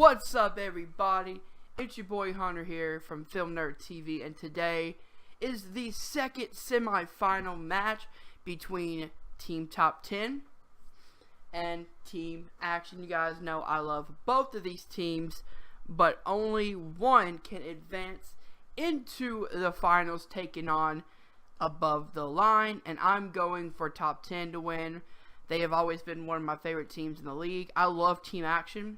What's up, everybody? It's your boy Hunter here from filmnerdtv, and today is the second semi-final match between Team Top 10 and Team Action. You guys know I love both of these teams, but only one can advance into the finals, taking on Above the Line, and I'm going for Top 10 to win. They have always been one of my favorite teams in the league. I love Team Action,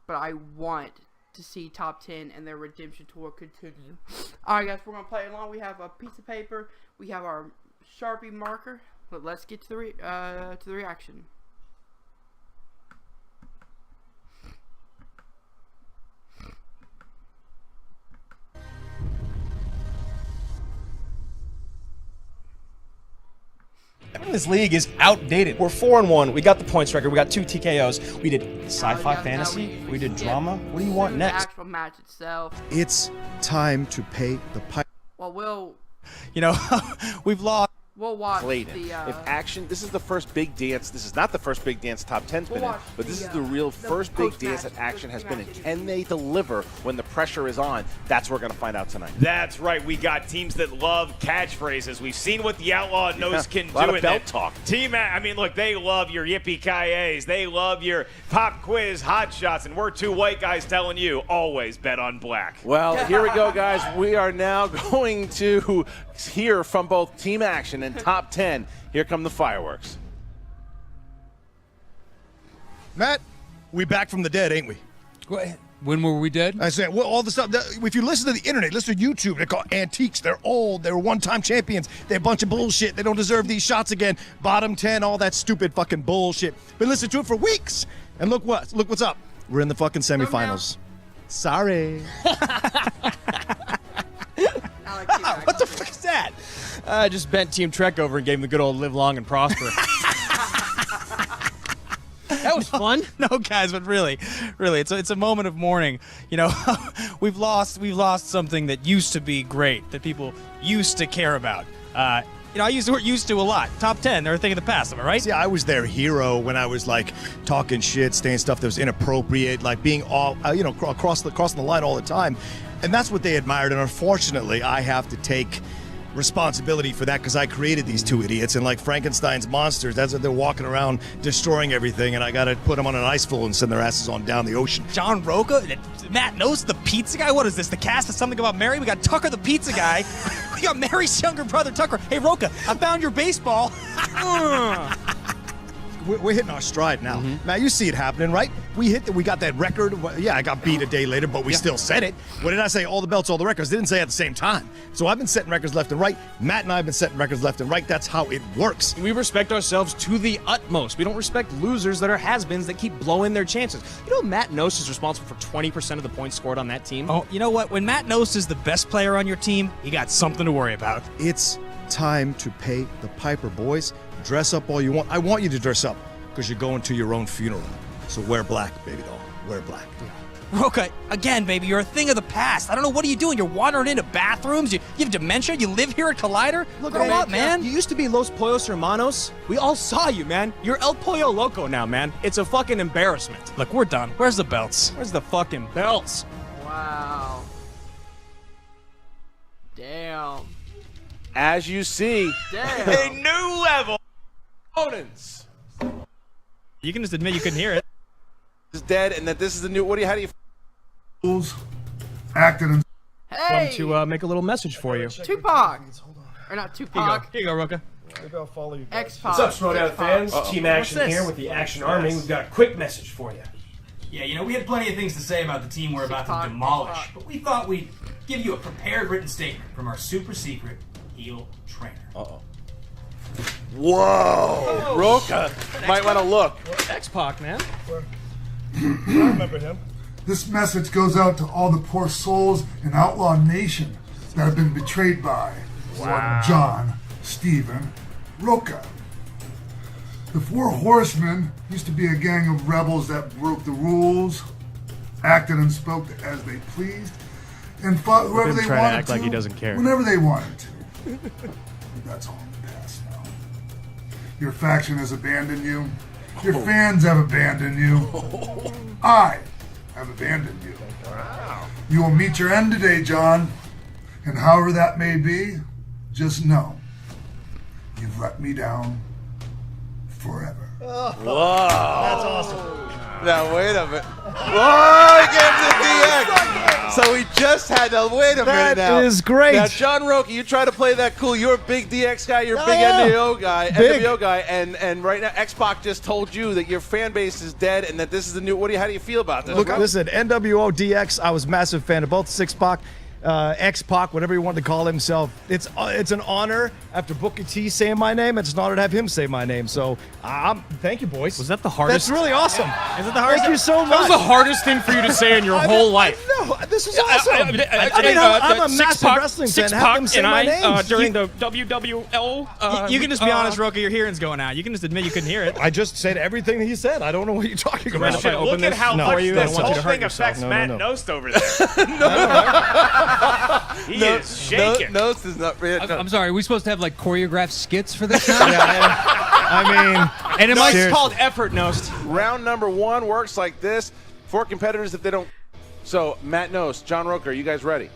but I want to see Top 10 and their redemption tour continue. Alright guys, we're going to play along. We have a piece of paper. We have our Sharpie marker. But let's get to the reaction. This league is outdated. We're 4-1. We got the points record. We got 2 TKOs. We did sci-fi fantasy. We did drama. What do you want next? The actual match itself. It's time to pay the pipe. Well, we've lost. we'll watch If Action, this is the first big dance. This is not the first big dance Top 10's been in, but this is the real first big dance that Action has been in. Can they deliver when the pressure is on? That's what we're going to find out tonight. That's right. We got teams that love catchphrases. We've seen what the Outlaw Nose can do. A lot of in belt it. talk. Look, they love your yippee-ki-yays. They love your pop quiz hot shots, and we're two white guys telling you, always bet on black. Well, here we go, guys. We are now going to hear from both Team Action and Top 10. Here come the fireworks. Matt, we back from the dead, ain't we? When were we dead? I said, well, all the stuff. If you listen to the internet, listen to YouTube, they're called antiques. They're old. They were one-time champions. They're a bunch of bullshit. They don't deserve these shots again. Bottom 10, all that stupid fucking bullshit. Been listening to it for weeks. And look what's up. We're in the fucking semifinals. Sorry. What the fuck is that? I just bent Team Trek over and gave him the good old live long and prosper. That was fun. No, guys, but really, it's a moment of mourning. We've lost something that used to be great, that people used to care about. I use the word "used to" a lot. Top 10, they're a thing of the past. Am I right? See, I was their hero when I was like talking shit, saying stuff that was inappropriate, like being all, crossing the line all the time. And that's what they admired. And unfortunately, I have to take responsibility for that because I created these two idiots. And like Frankenstein's monsters, that's what they're walking around destroying everything. And I got to put them on an ice floe and send their asses on down the ocean. John Roca, Matt Knows, the pizza guy. What is this? The cast of Something About Mary? We got Tucker, the pizza guy. We got Mary's younger brother, Tucker. Hey, Roca, I found your baseball. We're hitting our stride now. Matt, you see it happening, right? We got that record. Yeah, I got beat a day later, but we still said it. What did I say? All the belts, all the records. Didn't say at the same time. So I've been setting records left and right. Matt and I have been setting records left and right. That's how it works. We respect ourselves to the utmost. We don't respect losers that are has-beens that keep blowing their chances. Matt Knows is responsible for 20% of the points scored on that team. Oh, you know what? When Matt Knows is the best player on your team, you got something to worry about. It's time to pay the piper, boys. Dress up all you want. I want you to dress up because you're going to your own funeral. So wear black, baby doll. Wear black. Roca, again, baby, you're a thing of the past. I don't know, what are you doing? You're wandering into bathrooms? You have dementia? You live here at Collider? Look, grow up, man. You used to be Los Pollos Hermanos. We all saw you, man. You're El Pollo Loco now, man. It's a fucking embarrassment. Look, we're done. Where's the belts? Where's the fucking belts? Wow. Damn. As you see, A new level. opponents You can just admit you couldn't hear it. is dead, and that this is the new. How do you? Rules, acted in. Hey, To make a little message for you. Tupac. Or not Tupac. Here you go, Roca. Maybe I'll follow you. X-Pac. What's up, schmoedown fans? Team Action What's this? here with the Action Army. We've got a quick message for you. Yeah, we had plenty of things to say about the team we're about to demolish, but we thought we'd give you a prepared written statement from our super secret heel trainer. Whoa, Roca might want to look. X-Pac, man. I remember him. This message goes out to all the poor souls in Outlaw Nation that have been betrayed by John, Stephen, Roca. The Four Horsemen used to be a gang of rebels that broke the rules, acted and spoke as they pleased, and fought whoever they wanted to, act like he doesn't care. whenever they wanted to. But that's all in the past now. Your faction has abandoned you. Your fans have abandoned you. I have abandoned you. Wow. You will meet your end today, John. And however that may be, just know you've let me down forever. Whoa. That's awesome. Now, wait a minute. Whoa, he gave the DX. So we just had to wait a minute now. That is great. Now, John Rocha, you try to play that cool. You're a big DX guy. You're a big NWO guy. And right now, X-Pac just told you that your fan base is dead and that this is the new. How do you feel about this? Look, listen, NWO DX. I was a massive fan of both Six-Pac. X-Pac, whatever you want to call himself. It's an honor after Booker T saying my name. It's an honor to have him say my name. So thank you, boys. Was that the hardest? That's really awesome. Is it the hardest? Thank you so much. That was the hardest thing for you to say in your whole life. No, this was awesome. I'm a massive wrestling fan. Have them say my name during the WWL. You can just be honest, Rocha. Your hearing's going out. You can just admit you couldn't hear it. I just said everything that he said. I don't know what you're talking about. Look at how much this whole thing affects Matt Nost over there. He is shaking. Nost is not. I'm sorry. Are we supposed to have like choreographed skits for this now? I mean, and it might be called effort, Nost. Round number 1 works like this. 4 competitors if they don't. So Matt Nost, John Rocha, are you guys ready?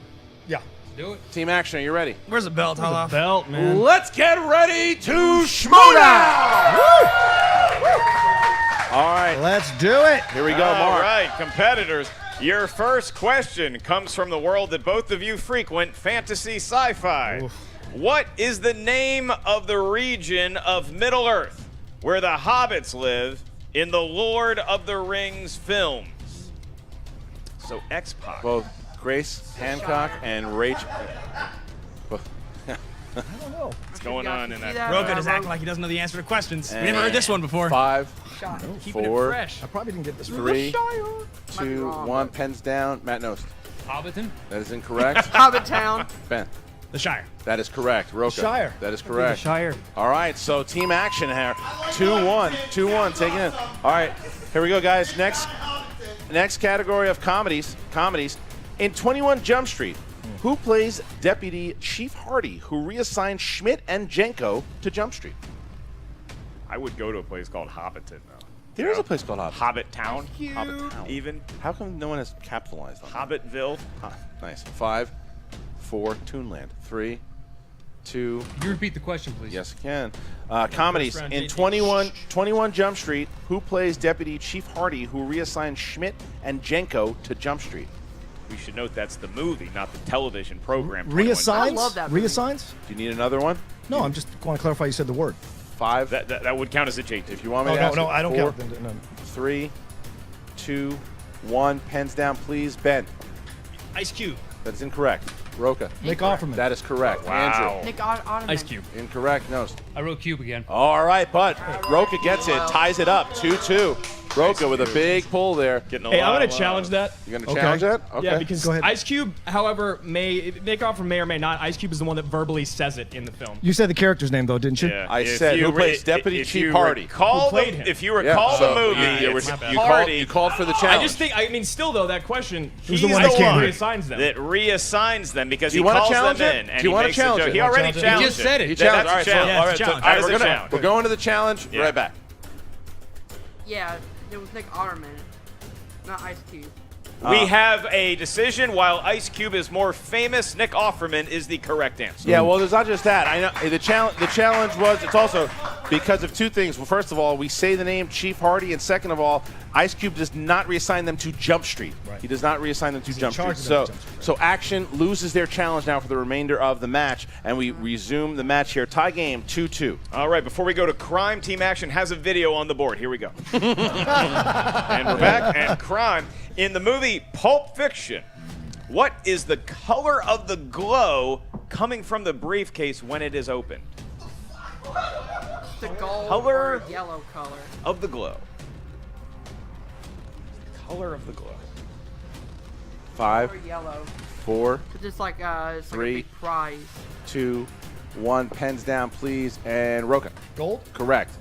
Yeah. Do it. Team Action, are you ready? Where's the belt? Hold off. Belt, man. Let's get ready to schmoedown. All right. Let's do it. Here we go, Mark. All right, competitors. Your first question comes from the world that both of you frequent, fantasy sci-fi. What is the name of the region of Middle-earth where the hobbits live in the Lord of the Rings films? So X-Pac. Both Grace Hancock and Rachel. I don't know. What's going on in that? Rocha is acting like he doesn't know the answer to questions. We never heard this one before. 5, Keeping it 4, fresh. I probably didn't get this 3, 2, 1. Pens down. Matt Nost. Hobbiton? That is incorrect. Hobbit Town. Ben. The Shire. That is correct. Rocha. Shire. That is correct. The Shire. All right, so Team Action here. 2-1. 2-1. Taking it. All right, here we go, guys. Next category of comedies. In 21 Jump Street, who plays Deputy Chief Hardy, who reassigned Schmidt and Jenko to Jump Street? I would go to a place called Hobbiton, though. There is a place called Hobbit. Hobbit Town. Hobbit Town. Even. How come no one has capitalized on that? Hobbitville. Nice. 5, 4, Toonland. 3, 2. Can you repeat the question, please? Yes, I can. Comedies. In 21 Jump Street, who plays Deputy Chief Hardy, who reassigned Schmidt and Jenko to Jump Street? We should note that's the movie, not the television program. Reassigns? I love that movie. Reassigns? Do you need another one? No, I'm just want to clarify you said the word. 5. That would count as a J2. If you want me to ask no, it. I don't 4, count. No. 3, 2, 1. Pens down, please. Ben. Ice Cube. That is incorrect. Rocha. Nick Offerman. That is correct. Wow. Andrew. Nick Ottoman. Ice Cube. Incorrect. No. I wrote Cube again. All right, but Rocha gets it. Ties it up. 2-2. Rocha with a big pull there. Getting a Hey, lot I'm going of to challenge that. You going to challenge that? Okay. Yeah, because Go ahead. Ice Cube, however, Nick Offerman may or may not. Ice Cube is the one that verbally says it in the film. You said the character's name, though, didn't you? Yeah. I If said you who re- plays Deputy if Chief you Hardy. recall Who played him? If you recall the movie, it's Hardy You called for the challenge. I just think, I mean, still though, that question, He's the the one one that reassigns them. that reassigns them because Do he you wanna calls challenge them it? in Do and you he wanna makes a challenge joke. it? He already He challenged just said it. He That's challenged. a All right, challenge. Yeah, it's a challenge. All right, That's we're a gonna challenge. we're going to the challenge. Yeah. Right back. Yeah, it was Nick Ottoman, not Ice Cube. We have a decision. While Ice Cube is more famous, Nick Offerman is the correct answer. Yeah, well, there's not just that. I know the challenge was it's also because of 2 things. Well, first of all, we say the name Chief Hardy, and second of all, Ice Cube does not reassign them to Jump Street. Right. He does not reassign them to Jump Street. So Action loses their challenge now for the remainder of the match, and we resume the match here. Tie game 2-2. All right, before we go to Crime, Team Action has a video on the board. Here we go. And we're back. And Crime. In the movie Pulp Fiction, what is the color of the glow coming from the briefcase when it is opened? The gold Color or yellow color. of the glow. Color of the glow. 5, Or yellow. 4, Cause it's like a 3, big prize. 2, 1. Pens down, please. And Rocha. Gold? Correct.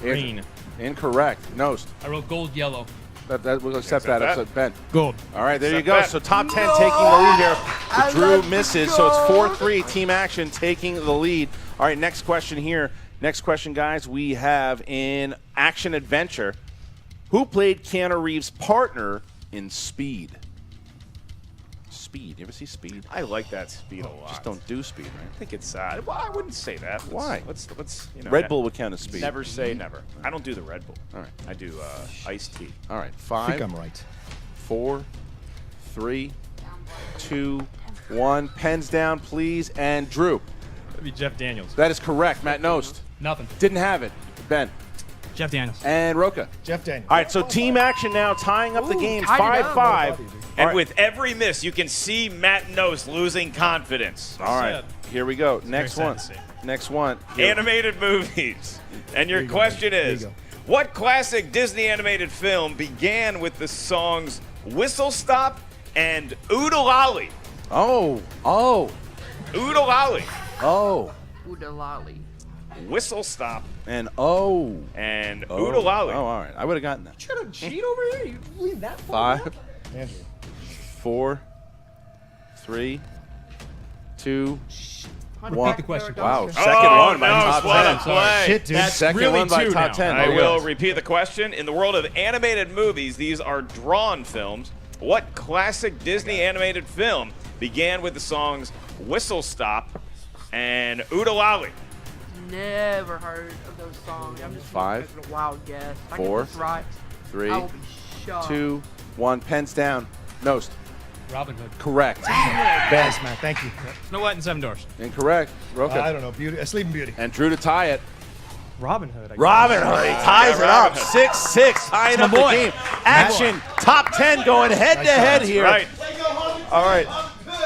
Green. Incorrect. Nost. I wrote gold, yellow. We'll accept that. that. Upset Ben. Gold. All right, there you Accept go. that. So top 10 taking the lead here. The Drew misses, so it's 4-3. Team Action taking the lead. All right, next question here. Next question, guys. We have in Action Adventure, who played Keanu Reeves' partner in Speed. Speed. You ever see Speed? I like that Speed a lot. Just don't do Speed, right? I think it's sad. Well, I wouldn't say that. Why? Let's you know. Red Bull would count as Speed. Never say never. I don't do the Red Bull. All right. I do iced tea. All right. I think 5, I'm right. 4, 3, 2, 1. Pens down, please. And Drew. That'd be Jeff Daniels. That is correct. Matt Nost. Nothing. Didn't have it. Ben. Jeff Daniels. And Roca. Jeff Daniels. All right, so team action now, tying up the game tied it up. 5-5. And with every miss, you can see Matt Nost losing confidence. All right, here we go. Next sad one. to see. Next one. Animated movies. And your question is, what classic Disney animated film began with the songs Whistle Stop and Oodalali? Oh. Oodalali. Oodalali. Whistle Stop And and Oodalali. Oh, all right. I would have gotten that. You got a cheat over here? You leave that 5, 4, 3, 2, Repeat the question, please. Wow. Oh, Second one by no, top what 10. a play. Shit, dude. Second really one by two top now. 10. I Oh, will yes. repeat the question. In the world of animated movies, these are drawn films. What classic Disney animated film began with the songs Whistle Stop and Oodalali? Never heard of those songs. I'm just 5, making a wild guess. If I 4, get this right, 3, I will be shocked. 2, 1. Pens down. Nost. Robin Hood. Correct. Yes, man. Thank you. Snow White and Seven Dwarfs. Incorrect. Roca. I don't know. Beauty. Sleeping Beauty. And Drew to tie it. Robin Hood. I guess. Robin Hood ties it up. Robin Hood. 6-6, tying up the boy. game. Action, top 10 going head to head here. Right. All right.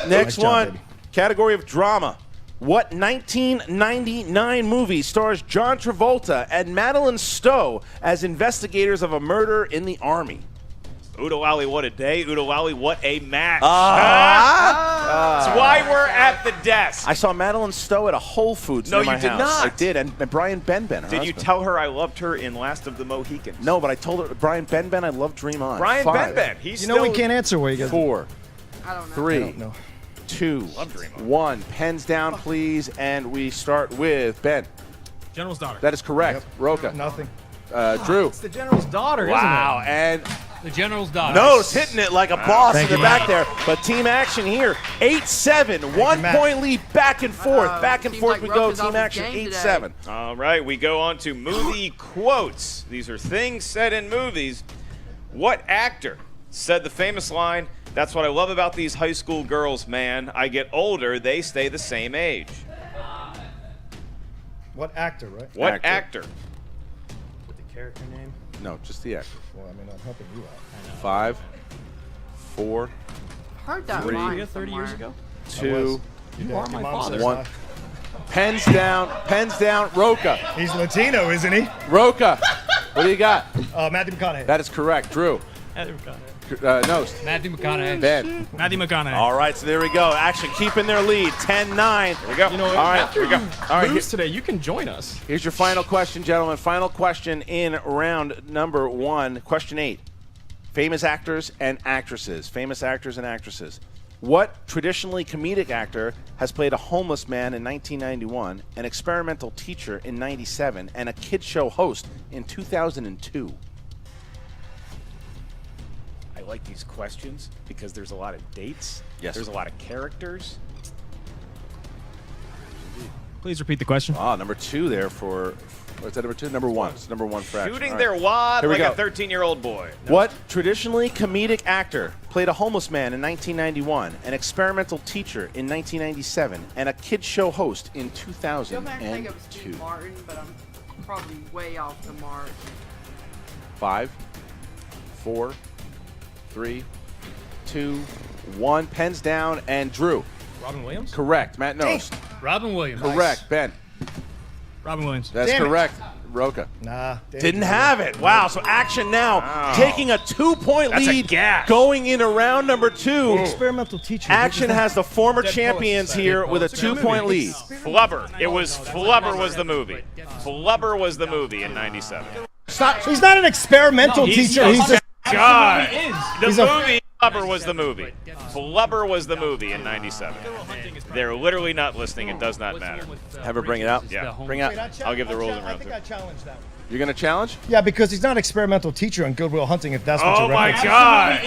Next Nice job, one, baby. category of drama. What 1999 movie stars John Travolta and Madeline Stowe as investigators of a murder in the Army? Oodalali, what a day. Oodalali, what a match. Ah. That's why we're at the desk. I saw Madeline Stowe at a Whole Foods No, near my you did house. not. I did, and Brian Benben, her Did you husband. tell her I loved her in Last of the Mohicans? No, but I told her, Brian Benben, I love Dream On. Brian 5, Benben. He's You know we still- can't answer where you guys. 4, I don't know. 3, No. 2, Love Dream On. 1. Pens down, please, and we start with Ben. General's daughter. That is correct. Roca. Nothing. Drew. It's the General's daughter, Wow, and The General's daughter. Nose hitting it like a boss in Thank the you, back Matt. there. But team action here, 8-7, 1 Matt. point lead, back and forth, back and seems forth like we go. Roca's Team off his action, game 8-7. All right, we go on to movie quotes. These are things said in movies. What actor said the famous line, "That's what I love about these high school girls, man. I get older, they stay the same age." What actor, right? What Actor. actor? With the character name. No, just the actor. Well, I mean, I'm helping you out. 5, 4, Heard that 3, line 30 years somewhere. ago? 2, You are my father. 1. Pens down, Roca. He's Latino, isn't he? Roca, what do you got? Matthew McConaughey. That is correct. Drew. Matthew McConaughey. Nose. Matthew McConaughey. Ben. Matthew McConaughey. All right, so there we go. Action keeping their lead, 10-9. Here we go. You know, all right, after here we go. you All right, lose today, you can join us. here's your final question, gentlemen. Final question in round number 1. Question 8. Famous actors and actresses. Famous actors and actresses. What traditionally comedic actor has played a homeless man in 1991, an experimental teacher in 97, and a kid show host in 2002? I like these questions because there's a lot of dates. Yes. There's a lot of characters. Please repeat the question. Number 2 there for, what's that number 2? Number 1. It's number 1 for action. Shooting All their right. wad Here we like a go. 13-year-old boy. What traditionally comedic actor played a homeless man in 1991, an experimental teacher in 1997, and a kid show host in I feel like I think it was 2002? Steve Martin, but I'm probably way off the mark. 5, 4, 3, 2, 1. Pens down, and Drew. Robin Williams? Correct. Matt Nost. Robin Williams. Correct. Ben. Robin Williams. That's Damn it. correct. Roca. Nah. Didn't have it. Wow. So action now, taking a 2-point That's a lead, gash. going into round number 2. Experimental teacher. Action has the former Dead champions Poets. here Dead with a Poets. It's a good 2-point movie. lead. Flubber. It was Flubber was the movie. Flubber was the movie in 97. Stop. He's not an experimental teacher. He's just. God. The He's a- movie Flubber was the movie. Flubber was the movie in 97. They're literally not listening. It does not matter. Have her bring it out. Yeah. Bring out. I'll give the rules in round I think 2. I challenged that one. You're gonna challenge? Yeah, because he's not experimental teacher on Good Will Hunting. If that's what Oh you're my referencing. God.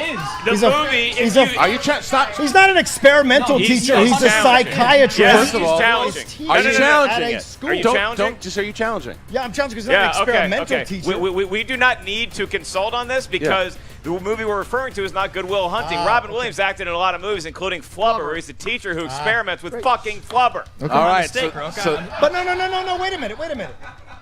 Are you stop? He's not an experimental teacher. He's a psychiatrist. First of all, challenging. Are you challenging it? Are you challenging? Are you challenging? Yeah, I'm challenging because he's not an experimental teacher. We do not need to consult on this because the movie we're referring to is not Good Will Hunting. Robin Williams acted in a lot of movies, including Flubber, where he's a teacher who experiments with fucking flubber. All right. But no, wait a minute.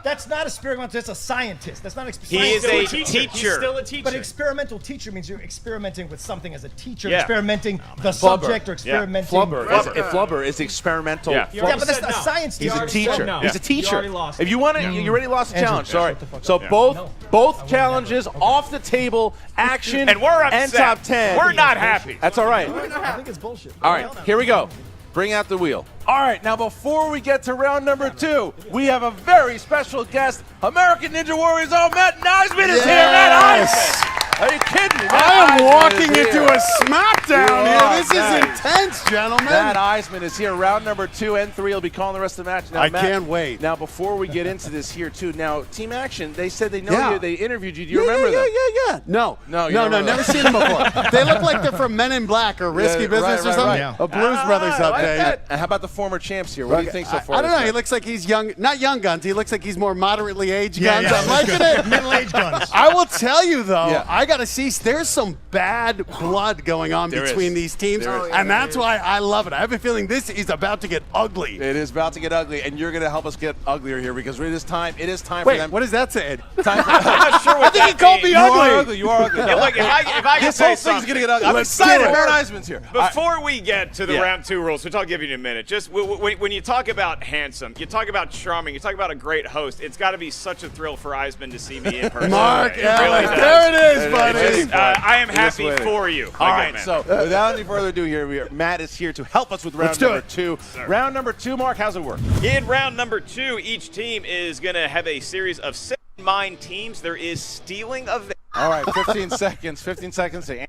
That's not experimental. That's a scientist. That's not He is a teacher. He's still a teacher. But experimental teacher means you're experimenting with something as a teacher, Yeah. experimenting the subject or experimenting. Flubber is experimental. Yeah. Yeah, but that's a science He's teacher. a teacher. No. He's a teacher. already lost. If you want to, you already lost the challenge. Sorry. shut the fuck So up. both challenges off the table. Action And we're upset. and top 10. We're not happy. That's all right. I think it's bullshit. All right, here we go. Bring out the wheel. All right, now before we get to round number 2, we have a very special guest. American Ninja Warrior's own Matt Eisman is here. Matt Eisman. Are you kidding me? I am walking into a smackdown here. This nice. is intense, gentlemen. Matt Eisman is here. Round number 2 and 3 will be calling the rest of the match. Now, I Matt, can't wait. Now, before we get into this here, too, now, Team Action, they said they know Yeah. you. They interviewed you. Do you remember them? Yeah. No, No, you don't remember never them. seen them before. They look like they're from Men in Black or Risky Business or something. right. A Blues Brothers I like update. that. And how about the former champs here? What do you think so far? I don't know. He looks like he's young, not young guns. He looks like he's more moderately aged Yeah, guns. yeah, I'm liking it. Middle-aged guns. I will tell you though, Yeah. I gotta see. There's some bad blood going on There between is. these teams, There is. and that's why I love it. I have a feeling this is about to get ugly. It is about to get ugly, and you're going to help us get uglier here because it is time for Wait, them. what does that say? Time for I'm not sure what I think he called me You are ugly. ugly. You are ugly. Yeah, look, if I can This say whole thing's something. going to get ugly. I'm Let's excited. do it. Matt Eisman's here. Before we get to the Yeah. round 2 rules, which I'll give you in a minute, just when you talk about handsome, you talk about charming, you talk about a great host, it's got to be such a thrill for Eisman to see me in person. Mark It Ellis, really does. there it is, It buddy. is. I am It is happy what it is. for you. All my right, good man. so without any further ado here, Matt is here to help us with round Let's do number it. 2. Round number 2, Mark, how's it work? In round number 2, each team is going to have a series of 6 mind teams. There is stealing of All right, 15 seconds. 15 seconds to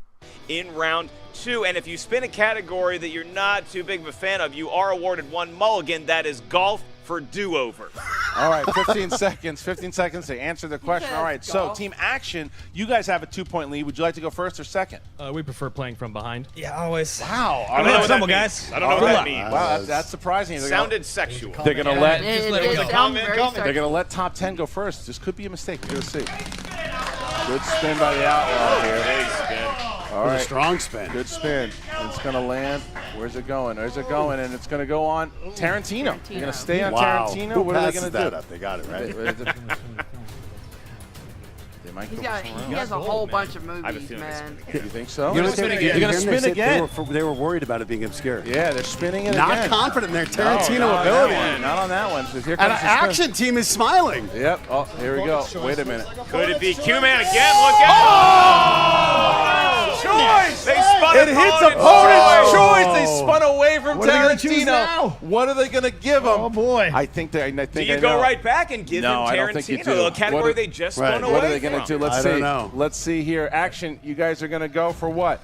in round 2. And if you spin a category that you're not too big of a fan of, you are awarded 1 mulligan. That is golf for do-over. All right, 15 seconds. 15 seconds to answer the question. said All right, so golf. Team Action, you guys have a 2-point lead. Would you like to go first or second? We prefer playing from behind. Yeah, always. Wow. I don't know what that Stumble, means. guys. I don't know what that means. Wow, that's surprising. Sounded sexual. They're going to let It let it did go. sound very They're sexual. going to let top 10 go first. This could be a mistake. We're going to see. Good spin by the Outlaw here. Big spin. All A right. strong spin. Good spin. It's going to land. Where's it going? Where's it going? And it's going to go on Tarantino. They're going to stay on Wow. Tarantino. Who What are they passes going to that do? up? They got it right. They might He go for some has a rounds. whole bunch of I have a movies, feeling man. You think so? You know, You're they- going to they spin said again. They were worried about it being obscure. Yeah, they're spinning it Not again. confident in their No, Tarantino not on ability. that one. Not on that one. So here And comes an the spin. action team is smiling. Yep. Oh, here we go. Wait a minute. Could it be Q-Man again? Look out! Choice! They spun It hits opponent's opponent's choice. choice. They spun away from What are they gonna choose Tarantino. now? What are they going to give him? Oh, boy. I think they. I Do think you I go know. right back and give No, him I don't think you Tarantino, do. the category What- they just Right. spun away What are they going to from? do? Let's I see. don't know. Let's see here. Action. You guys are going to go for what?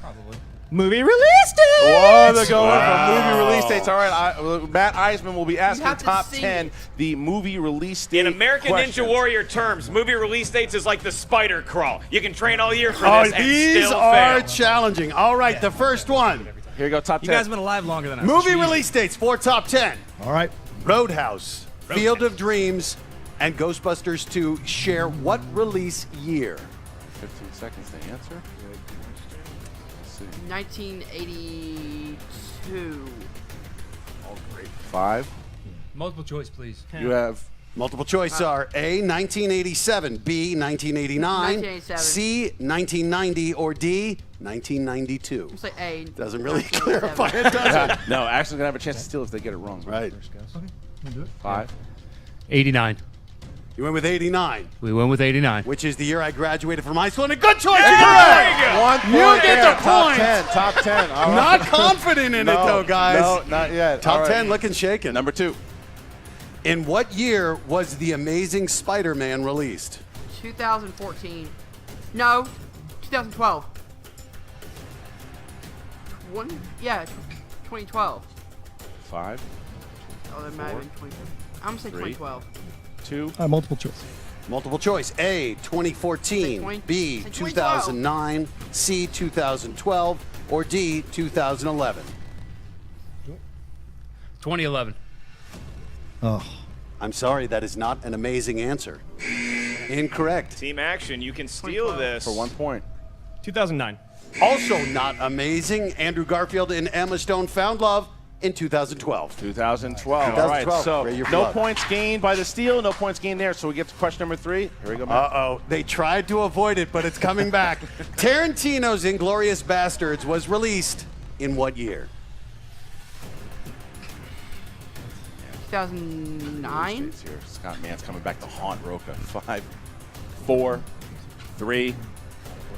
Movie release date. Oh, they're going for movie release dates. All right, Matt Eisman will be asking have to top see 10 it. the movie release date In American questions. Ninja Warrior terms, movie release dates is like the spider crawl. You can train all year for Oh, this and these still are fail. challenging. All right, the first one. Here you go, top 10. You guys have been alive longer than us. Movie release dates for top 10. All right. Roadhouse, Field of Dreams, and Ghostbusters 2 share what release year? 15 seconds to answer. Let's see. 1982. 5. Multiple choice, please. You have Multiple choice are A, 1987, B, 1989, 1987. C, 1990, or D, 1992. Say A. Doesn't really 1987. clarify it, does it? no. Action's gonna have a chance to steal if they get it wrong. Right. 5. 89. You went with 89, We went with 89. which is the year I graduated from high school, and a good choice. There You're correct. you go. 1 point. You get there. the Top point. 10. Top 10. All right. Not confident in it, though, guys. No, not yet. Top All right. 10 looking shaken. Number 2. In what year was The Amazing Spider-Man released? 2014. No, 2012. 2012. 5. Oh, that might have been 2012. I'm gonna say 3. 2012. 2. Multiple choice. Multiple choice. A, 2014. Say B, 2012. 2009. C, 2012. Or D, 2011. 2011. Oh. I'm sorry, that is not an amazing answer. Incorrect. Team Action, you can steal this. For 1 point. 2009. Also not amazing. Andrew Garfield and Emma Stone found love in 2012. 2012. All right, 2012. so Ray, your no blood. points gained by the steal, no points gained there. So we get to question number 3. Here we go, Matt. Uh-oh. They tried to avoid it, but it's coming back. Tarantino's Inglourious Bastards was released in what year? 2009. Here. Scott Mann's coming back to haunt Roca. 5, 4, 3,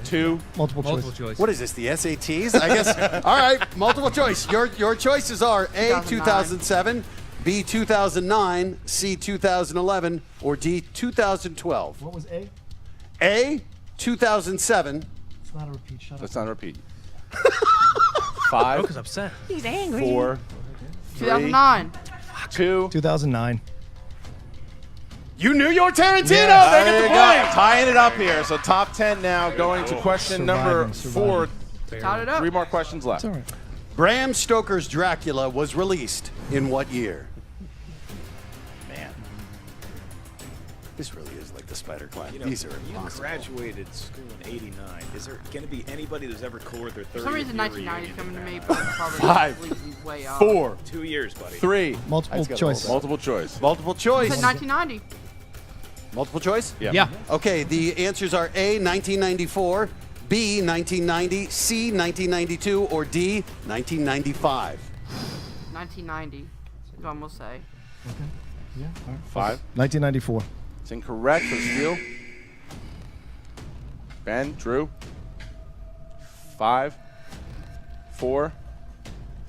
2. Multiple choice. What is this, the SATs? I guess. All right, multiple choice. Your choices are A, 2007, B, 2009, C, 2011, or D, 2012. What was A? A, 2007. It's not a repeat. Shut Let's not repeat. 5, Roca's upset. 4, 3, 2009. 2. 2009. You knew your Tarantino. Yes, They there get the you go. point. Tying it up here. So top 10 now going to question number 4. Tied it up. 3 more questions left. All right. Bram Stoker's Dracula was released in what year? Man. This really is like the Spider Clan. You know, These are you impossible. graduated school in '89. Is there going to be anybody that's ever cooler with their 30th For some reason, year 1990 is coming to reunion me, than but it's probably 5, completely way off. 4, that? 2 years, buddy. 3. Multiple choice. Multiple choice. Multiple I choice. said 1990. Multiple choice? Yeah. Okay, the answers are A, 1994, B, 1990, C, 1992, or D, 1995. 1990. Is what I'm gonna say. 5. 1994. It's incorrect for the steal. Ben, Drew. 5, 4,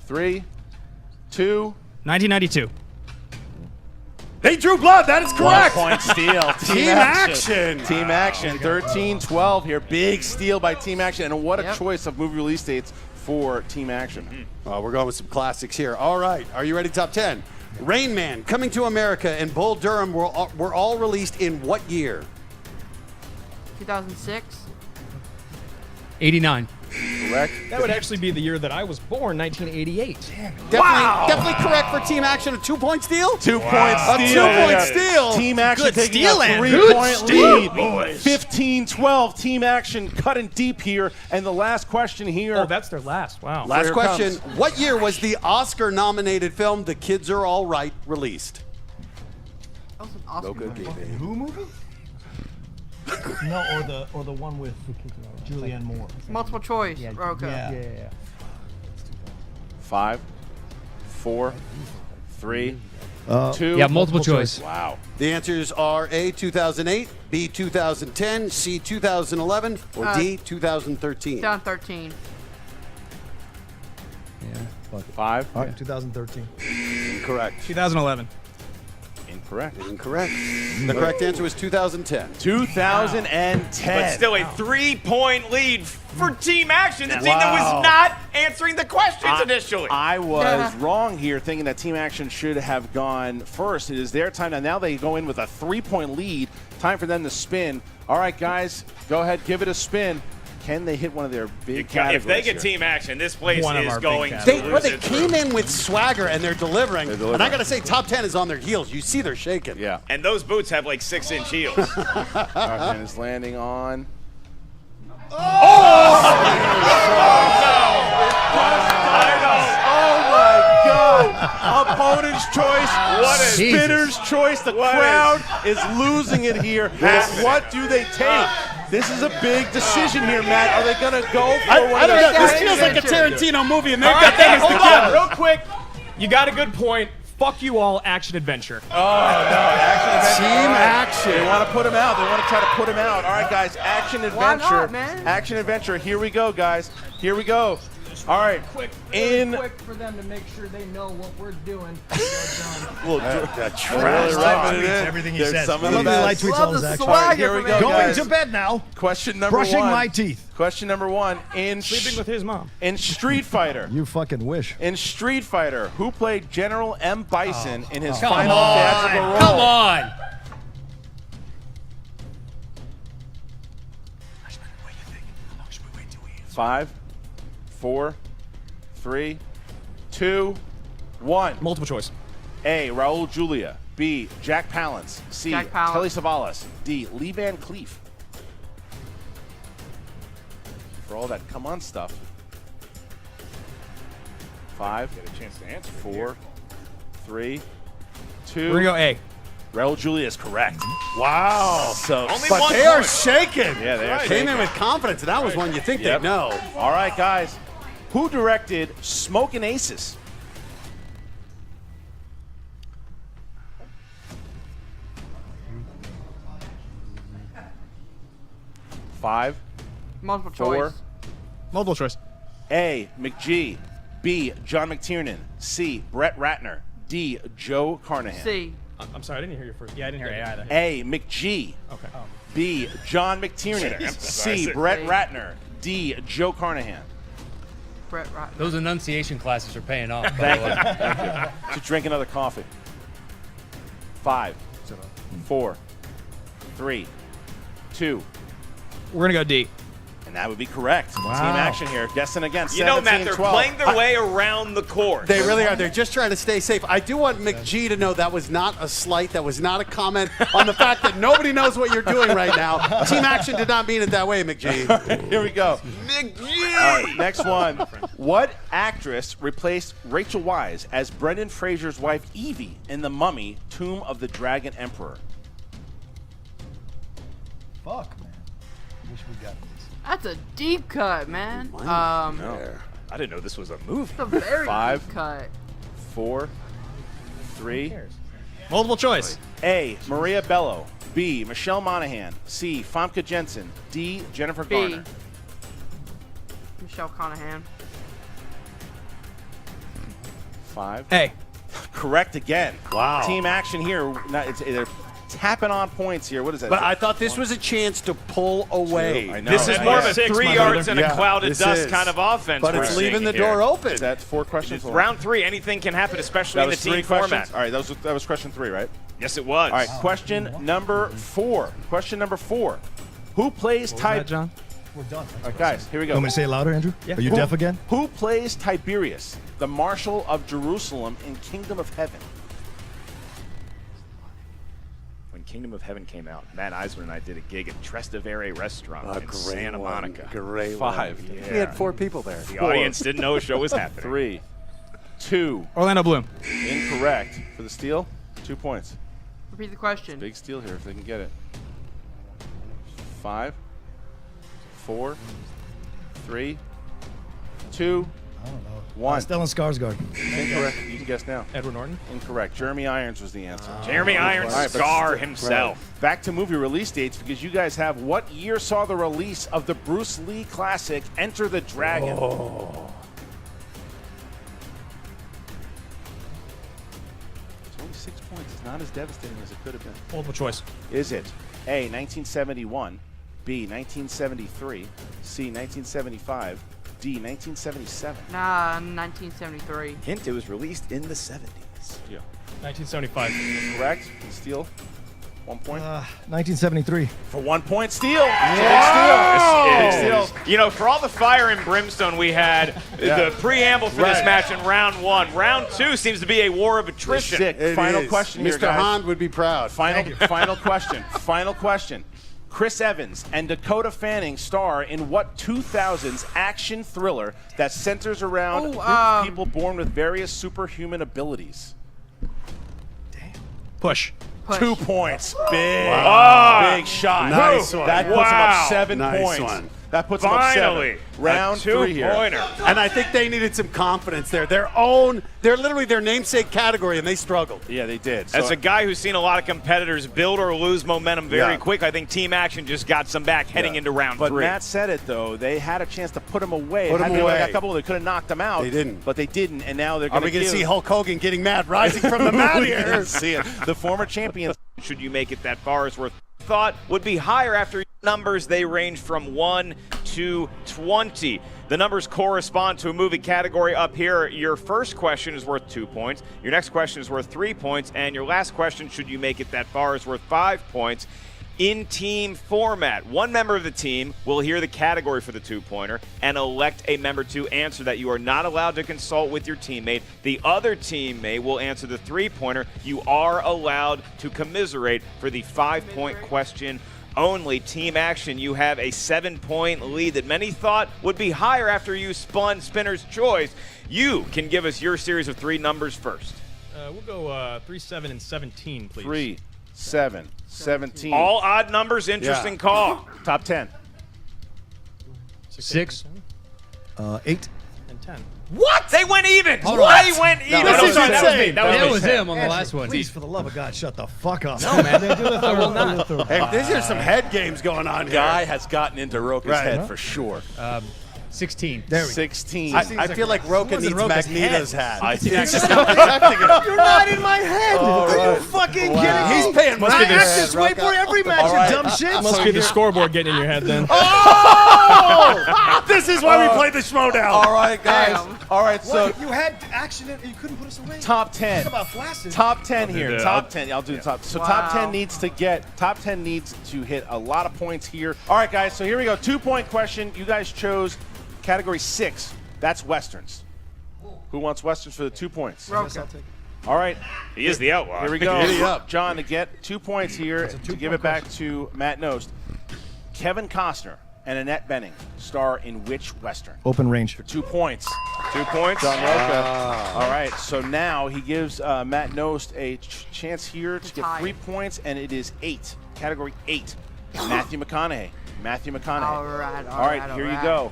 3, 2. 1992. They drew blood. That is 1 correct. point steal. Team action. Team action. 13-12 here. Big steal by Team Action. And what a Yep. choice of movie release dates for Team Action. We're going with some classics here. All right. Are you ready? Top 10. Rain Man, Coming to America, and Bull Durham were all released in what year? 2006. 89. Correct. That would actually be the year that I was born, 1988. Definitely correct for Team Action. A 2-point steal? 2 point steal. A 2-point steal. Team Action Good taking steal, a Andrew. 3-point lead. boys. 15-12. Team Action cutting deep here. And the last question here. Oh, that's their last. Wow. Last Here question. comes. What year was the Oscar-nominated film The Kids Are All Right released? That was an awesome movie. Who movie? No, or the one with Julianne Moore. Multiple choice. Roca. Yeah. 5, 4, 3, 2. Yeah, multiple choice. Wow. The answers are A, 2008, B, 2010, C, 2011, or D, 2013. 2013. 5. All right, 2013. Incorrect. 2011. Incorrect. Incorrect. The correct answer was 2010. 2010. But still a 3-point lead for Team Action, the team that was not answering the questions initially. I was wrong here, thinking that Team Action should have gone first. It is their time now. Now they go in with a 3-point lead. Time for them to spin. All right, guys, go ahead, give it a spin. Can they hit one of their big categories If they get here? Team Action, this place One of is our big going to categories. lose They it. came in with swagger and they're delivering. And I got to say, top 10 is on their heels. You see they're shaking. Yeah. And those boots have like 6-inch heels. And is landing on. Oh my God! Opponent's choice. What a spinner's choice. The crowd is losing it here. What do they take? This is a big decision here, Matt. Are they going to go for one of don't know. those? This feels like a Tarantino movie, and they've All got right, that as hold the on, kid. real quick. You got a good point. Fuck you all, action adventure. Team action. They want to put him out. They want to try to put him out. All right, guys. Action Why adventure. not, man? Action adventure. Here we go, guys. Here we go. All right. Quick for them to make sure they know what we're doing. Everything he There's says. some I of the love the light best. tweets Love all his the actions. swagger Here we from go, Andrew. Going guys. to bed now. Question number Brushing one. my teeth. Question number one. Sleeping with his mom. In Street Fighter. You fucking wish. In Street Fighter, who played General M. Bison in his Come final on. theatrical role? Come on. 5, 4, 3, 2, 1. Multiple choice. A. Raul Julia. B. Jack Palance. C. Jack Palance. Telly Savalas. D. Lee Van Cleef. For all that come on stuff. 5, Get a chance to answer. 4, 3, 2. We're gonna go A. Raul Julia is correct. Wow. So, Only But one they are point. shaking. yeah, they are Came shaking. in with confidence, and that was one you think Yep. they'd know. All right, guys. Who directed Smokin' Aces? Five, Multiple 4. choice. Multiple choice. A. McGee. B. John McTiernan. C. Brett Ratner. D. Joe Carnahan. C. I'm sorry, I didn't hear your first. Yeah, I didn't hear A either. A. McGee. Okay. B. John Should've McTiernan. emphasized C. it. Brett C. Ratner. D. Joe Carnahan. Brett Ratner. Those enunciation classes are paying off. Thank you. Thank you. To drink another coffee. 5, 4, 3, 2. We're gonna go D. And that would be correct. Team action here. Guessing again. You know, Matt, 17, they're 12. playing their way around the course. They really are. They're just trying to stay safe. I do want McGee to know that was not a slight. That was not a comment on the fact that nobody knows what you're doing right now. Team action did not mean it that way, McGee. Here we go. McGee! All right, next one. What actress replaced Rachel Weisz as Brendan Fraser's wife Evie in The Mummy: Tomb of the Dragon Emperor? Fuck, man. Wish we got this. That's a deep cut, man. No. I didn't know this was a movie. It's a very 5, deep cut. 4, 3. Multiple choice. A. Maria Bello. B. Michelle Monaghan. C. Famke Jensen. D. Jennifer B. Garner. Michelle Conahan. 5. A. Correct again. Wow. Team action here. They're tapping on points here. What is that? But I thought this was a chance to pull away. I know. This is more of a 3 yards and a Yeah, cloud of this dust is. kind of offense. But we're it's seeing leaving the here. door open. Is that 4 questions? Round 3, anything can happen, especially That in the was 3 team questions? format. All right, that was question 3, right? Yes, it was. All right, question number 4. Question number 4. Who plays John? We're done. All right, guys, here we go. Want me to say it louder, Andrew? Yeah. Are you deaf again? Who plays Tiberius, the Marshal of Jerusalem in Kingdom of Heaven? When Kingdom of Heaven came out, Matt Eisman and I did a gig at Trastevere Restaurant in Santa Monica. Great 5. one. We had 4 people there. The audience didn't know a show was happening. 3, 2. Orlando Bloom. Incorrect. For the steal, 2 points. Repeat the question. Big steal here if they can get it. 5, 4, 3, 2, I don't know. 1. Stellan Skarsgård. Incorrect. You can guess now. Edward Norton. Incorrect. Jeremy Irons was the answer. Jeremy Irons, All right, but Scar still- himself. Back to movie release dates because you guys have what year saw the release of the Bruce Lee classic Enter the Dragon? It's only 6 points. It's not as devastating as it could have been. Multiple choice. Is it A, 1971, B, 1973, C, 1975, D, 1977? Nah, 1973. Hint, it was released in the 70s. Yeah. 1975. Correct. Steal. 1 point. 1973. For 1 point, steal. This Big is- steal. You know, for all the fire and brimstone we had, the preamble for this match in round 1. Round 2 seems to be a war of attrition. Sick. It Final is. question here, Mr. guys. Hahn would be proud. Final question. Final question. Chris Evans and Dakota Fanning star in what 2000s action thriller that centers around a group of people born with various superhuman abilities? Push. 2 points. Big shot. Nice one. That puts him up 7 Nice points. one. That puts him up Finally, 7. Round a 3 here. two-pointer. And I think they needed some confidence there. They're literally their namesake category, and they struggled. Yeah, they did. As So- a guy who's seen a lot of competitors build or lose momentum very Yeah. quick, I think Team Action just got some back heading into round But 3. Matt said it, though. They had a chance to put him away. Put Had him been like away. a couple, they could have knocked him out. They didn't. But they didn't, and now they're Are going we going to give... see Hulk Hogan getting mad, rising from the mat here? See it. The former champion. Should you make it that far is worth thought would be higher after numbers. They range from 1 to 20. The numbers correspond to a movie category up here. Your first question is worth 2 points. Your next question is worth 3 points. And your last question, should you make it that far, is worth 5 points. in team format. One member of the team will hear the category for the two-pointer and elect a member to answer that. You are not allowed to consult with your teammate. The other teammate will answer the three-pointer. You are allowed to commiserate for the 5-point question only. Team action, you have a 7-point lead that many thought would be higher after you spun Spinner's Choice. You can give us your series of 3 numbers first. We'll go 3, 7, and 17, please. 3, 7, 17. All odd numbers, interesting call. Top 10. 6, 8. and 10. What? They went even. Hold They on. went even. This is Sorry, that was me. insane. That was me. him on the last one. Please, for the love of God, shut the fuck up. No, man. I will not. Hey, these are some head games going on here. Guy has gotten into Roka's head for sure. 16. There we go. 16. I feel like Roka needs Roka's Magneto's hat. I think You're not in my head. Are you fucking kidding me? He's paying Must be I the- act this way for every match, you dumb shit. Must be the scoreboard getting in your head then. Oh! This is why we play the schmoedown. All right, guys. Damn. All right, so You had action and you couldn't put us away. Top 10. Talk about flaccid. Top 10 here. that. Top 10. I'll do the top. So top Wow. 10 needs to hit a lot of points here. All right, guys. So here we go. 2-point question. You guys chose category 6. That's westerns. Who wants westerns for the 2 points? Roka. All right. He is the outlaw. Here we go. Giddy up. John, to get 2 points here, to give it back to Matt Nost. Kevin Costner and Annette Bening star in which western? Open range. For 2 points. 2 points. John Roka. All right, so now he gives Matt Nost a chance here to get tie 3 it. points, and it is 8. Category 8. Matthew McConaughey. Matthew McConaughey. All right, All right, here you go.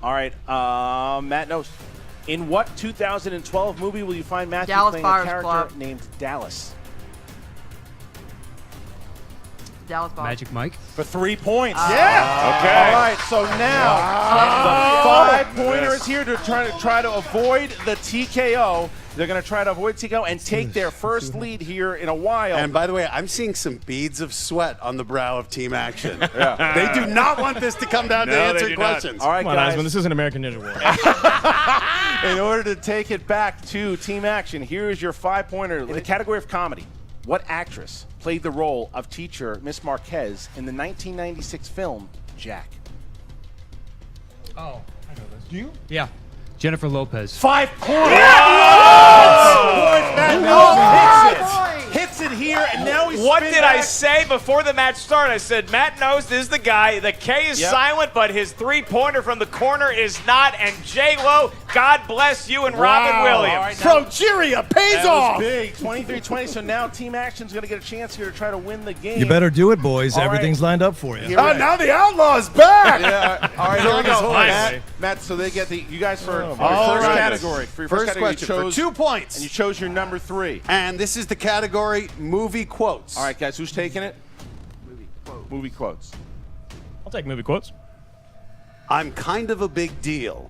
All right, Matt Nost. In what 2012 movie will you find Matthew Dallas playing Buyers a character Club. named Dallas? Dallas Bob. Magic Mike. For 3 points. Yeah. Okay. All right, so now the 5-pointer is here to try to avoid the TKO. They're going to try to avoid TKO and take their first lead here in a while. And by the way, I'm seeing some beads of sweat on the brow of Team Action. They do not want this to come down to No, they answer do questions. All right, Come on, guys. Asman, this isn't American Ninja War. In order to take it back to Team Action, here is your 5-pointer. In the category of comedy, what actress played the role of teacher Miss Marquez in the 1996 film Jack? Oh, I know this. Do you? Yeah. Jennifer Lopez. 5 points. Matt Nost hits it here, and now he's What did I say before the match started? I said Matt Nost is the guy. The K is silent, but his 3-pointer from the corner is not. And J-Lo, God bless you and Robin Williams. Progeria pays That off. was big, 23-20. So now Team Action's going to get a chance here to try to win the game. You better do it, boys. All right. Everything's lined up for you. Here we- Now the outlaw's back. Yeah. All right, here we go. Finally. Matt, so they get you guys for your All first right. category. For your First first category, question you for chose, 2 points. and you chose your number 3. And this is the category movie quotes. All right, guys, who's taking it? Movie quotes. I'll take movie quotes. I'm kind of a big deal.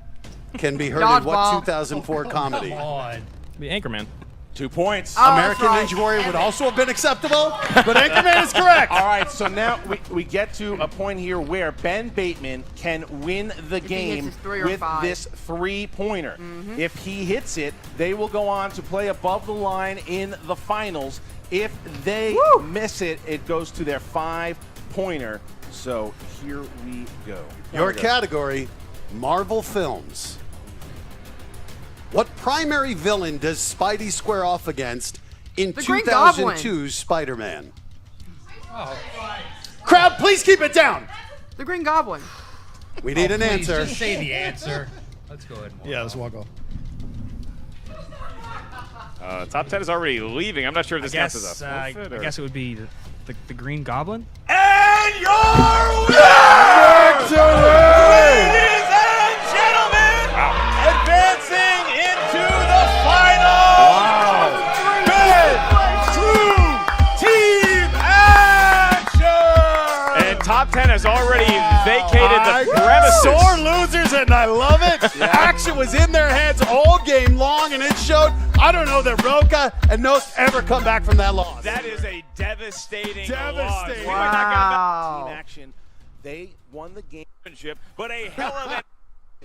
Can be heard in what Dodgeball. 2004 comedy? On. Be Anchorman. 2 points. Oh, American that's Ninja right. Warrior would also have been acceptable, but Anchorman is correct. All right, so now we get to a point here where Ben Bateman can win the he hits game his 3 or with 5. this 3-pointer. If he hits it, they will go on to play above the line in the finals. If they miss it, it goes to their 5-pointer. So here we go. Your category, Marvel films. What primary villain does Spidey square off against in The Green Goblin. 2002's Spider-Man? Crowd, please keep it down. The Green Goblin. We need an answer. Just say the answer. Let's go ahead and Yeah, let's walk off. Top 10 is already leaving. I'm not sure if this counts as a I forfeit or- guess it would be the Green Goblin. And your winner, ladies and gentlemen, advancing into the final. Team Action. And Top 10 has already vacated the premises. Sore losers, and I love it. Action was in their heads all game long, and it showed. I don't know that Roka and Nost ever come back from that loss. That is a devastating loss. Devastating. We might not get Wow. Team Action, they won the game. championship, but a hell of an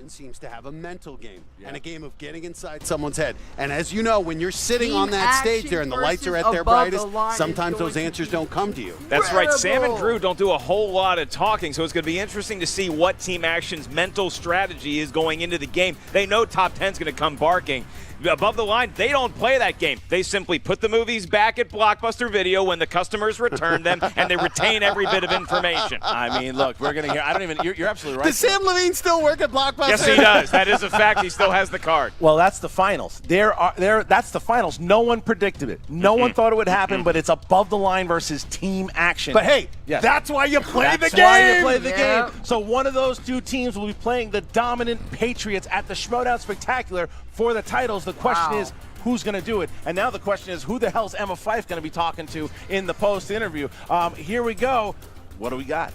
seems to have a mental game and a game of getting inside someone's head. And as you know, when you're sitting on that stage there and the lights are at their brightest, sometimes those answers don't come to you. That's right. Sam and Drew don't do a whole lot of talking, so it's going to be interesting to see what Team Action's mental strategy is going into the game. They know Top 10's going to come barking. Above the Line, they don't play that game. They simply put the movies back at Blockbuster Video when the customers return them, and they retain every bit of information. I mean, look, we're going to hear. I don't even. You're absolutely right. Does Sam Levine still work at Blockbuster? Yes, he does. That is a fact. He still has the card. Well, that's the finals. That's the finals. No one predicted it. No one thought it would happen, but it's Above the Line versus Team Action. But hey, that's why you play the game. That's why you play the game. So one of those two teams will be playing the dominant Patriots at the Schmoedown Spectacular for the titles. The question is, who's going to do it? And now the question is, who the hell's Emma Fyffe going to be talking to in the post-interview? Here we go. What do we got?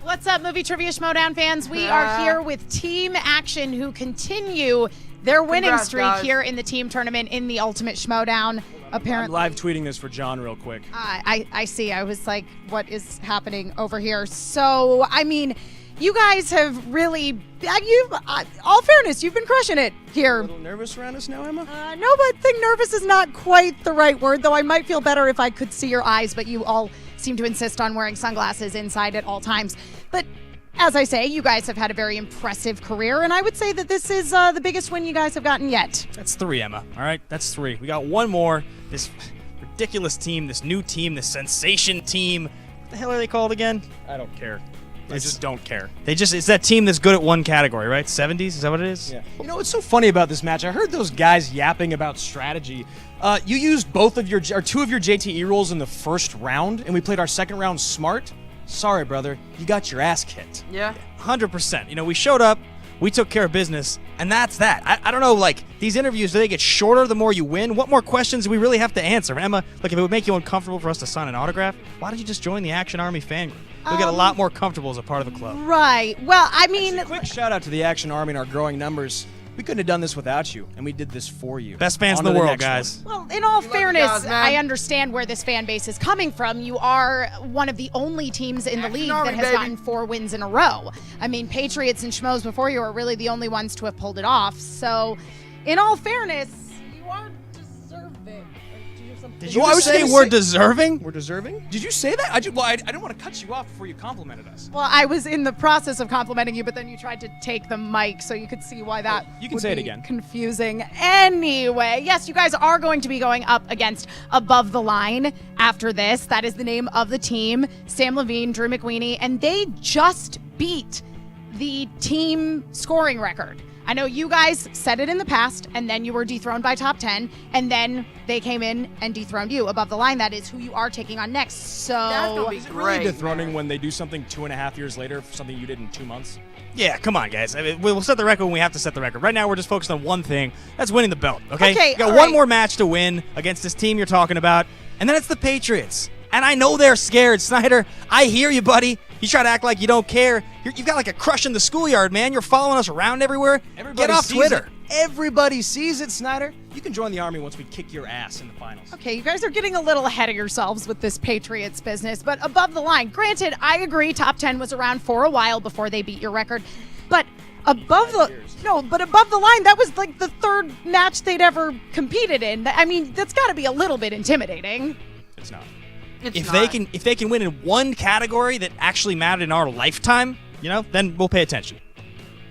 What's up, Movie Trivia Schmoedown fans? We are here with Team Action, who continue their winning streak here in the team tournament in the Ultimate Schmoedown. Apparently, I'm live tweeting this for John real quick. I see. I was like, what is happening over here? So, I mean, you guys have really, all fairness, you've been crushing it here. A little nervous around us now, Emma? No, but I think nervous is not quite the right word, though I might feel better if I could see your eyes, but you all seem to insist on wearing sunglasses inside at all times. But as I say, you guys have had a very impressive career, and I would say that this is the biggest win you guys have gotten yet. That's 3, Emma, all right? That's 3. We got one more. This ridiculous team, this new team, this sensation team. What the hell are they called again? I don't care. I just don't care. It's that team that's good at one category, right? 70s, is that what it is? Yeah. You know what's so funny about this match? I heard those guys yapping about strategy. You used two of your JTE rules in the first round, and we played our second round smart. Sorry, brother, you got your ass kicked. Yeah. 100%. You know, we showed up, we took care of business, and that's that. I don't know, like, these interviews, do they get shorter the more you win? What more questions do we really have to answer? Emma, like, if it would make you uncomfortable for us to sign an autograph, why don't you just join the Action Army fan group? You'll get a lot more comfortable as a part of the club. Right. Well, I mean, actually, quick shout out to the Action Army and our growing numbers. We couldn't have done this without you, and we did this for you. Best fans in the world, guys. Well, in all fairness, I understand where this fan base is coming from. You are one of the only teams in the league that has gotten 4 wins in a row. I mean, Patriots and Schmoes before you are really the only ones to have pulled it off. So, in all fairness, you are deserving. Did you say we're deserving? We're deserving? Did you say that? I didn't want to cut you off before you complimented us. Well, I was in the process of complimenting you, but then you tried to take the mic, so you could see why that you can say it again. Confusing. Anyway, yes, you guys are going to be going up against Above the Line after this. That is the name of the team. Sam Levine, Drew McWeeny, and they just beat the team scoring record. I know you guys said it in the past, and then you were dethroned by Top 10, and then they came in and dethroned you. Above the Line, that is who you are taking on next. So that's gonna be is it great, really dethroning man, when they do something 2.5 years later for something you did in 2 months? Yeah, come on, guys. I mean, we'll set the record when we have to set the record. Right now, we're just focused on one thing. That's winning the belt, okay? Okay, you got one more match to win against this team you're talking about, and then it's the Patriots. And I know they're scared. Snyder, I hear you, buddy. You try to act like you don't care. You've got like a crush in the schoolyard, man. You're following us around everywhere. Get off Twitter. Everybody sees it, Snyder. You can join the Army once we kick your ass in the finals. Okay, you guys are getting a little ahead of yourselves with this Patriots business. But Above the Line, granted, I agree, Top 10 was around for a while before they beat your record. But Above the Line, that was like the 3rd match they'd ever competed in. I mean, that's got to be a little bit intimidating. It's not. If they can win in one category that actually mattered in our lifetime, you know, then we'll pay attention.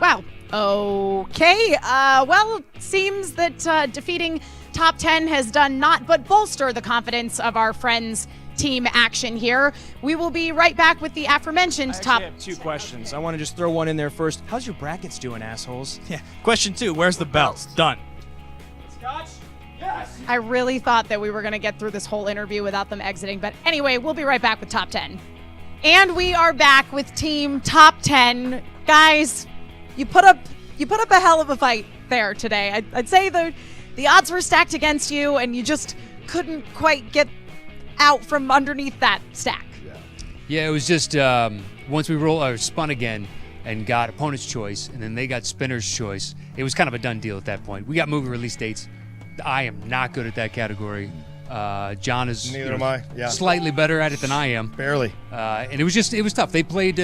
Wow. Okay. Well, it seems that defeating Top 10 has done naught but bolster the confidence of our friends Team Action here. We will be right back with the aforementioned top. I have 2 questions. I want to just throw one in there first. How's your brackets doing, assholes? Yeah. Question 2. Where's the belts? Done. Scotch? Yes. I really thought that we were going to get through this whole interview without them exiting. But anyway, we'll be right back with Top 10. And we are back with Team Top 10. Guys, you put up a hell of a fight there today. I'd say the odds were stacked against you, and you just couldn't quite get out from underneath that stack. Yeah, it was just once we spun again and got opponent's choice, and then they got spinner's choice, it was kind of a done deal at that point. We got movie release dates. I am not good at that category. John is neither am I. Yeah. Slightly better at it than I am. Barely. And it was tough. They played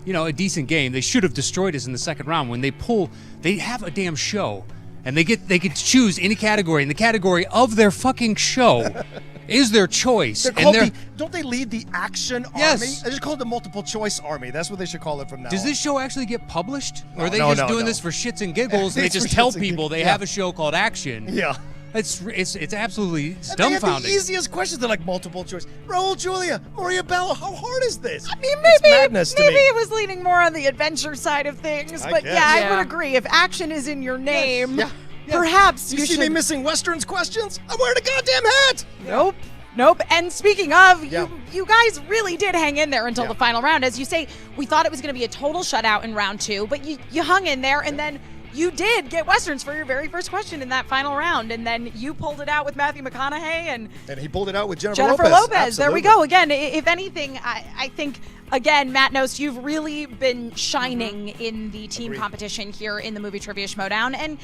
a decent game. They should have destroyed us in the second round. When they have a damn show, and they get to choose any category, and the category of their fucking show is their choice. Don't they lead the action army? Yes. They just call it the multiple choice army. That's what they should call it from now Does on. this show actually get published? No, or are they just doing this for shits and giggles, and they It's just for tell shits and people they giggles. have a show called Action? Yeah. It's absolutely And they have the dumbfounding. easiest questions. They're like multiple choice. Raul Julia, Maria Bello. How hard is this? I mean, It's madness to maybe me. it was leaning more on the adventure side of things, I but guess. yeah, I Yeah. would agree. If action is in your name, Yeah. perhaps You you see should. me missing Westerns questions? I'm wearing a goddamn hat. Nope. And speaking of, Yeah. you guys really did hang in there until Yeah. the final round. As you say, we thought it was going to be a total shutout in round 2, but you hung in there, and then you did get Westerns for your very first question in that final round, and then you pulled it out with Matthew McConaughey and he pulled it out with Jennifer Lopez. Lopez. There we Absolutely. go. Again, if anything, I think, again, Matt Nost, you've really been shining in the team competition here in the Movie Trivia Schmoedown. And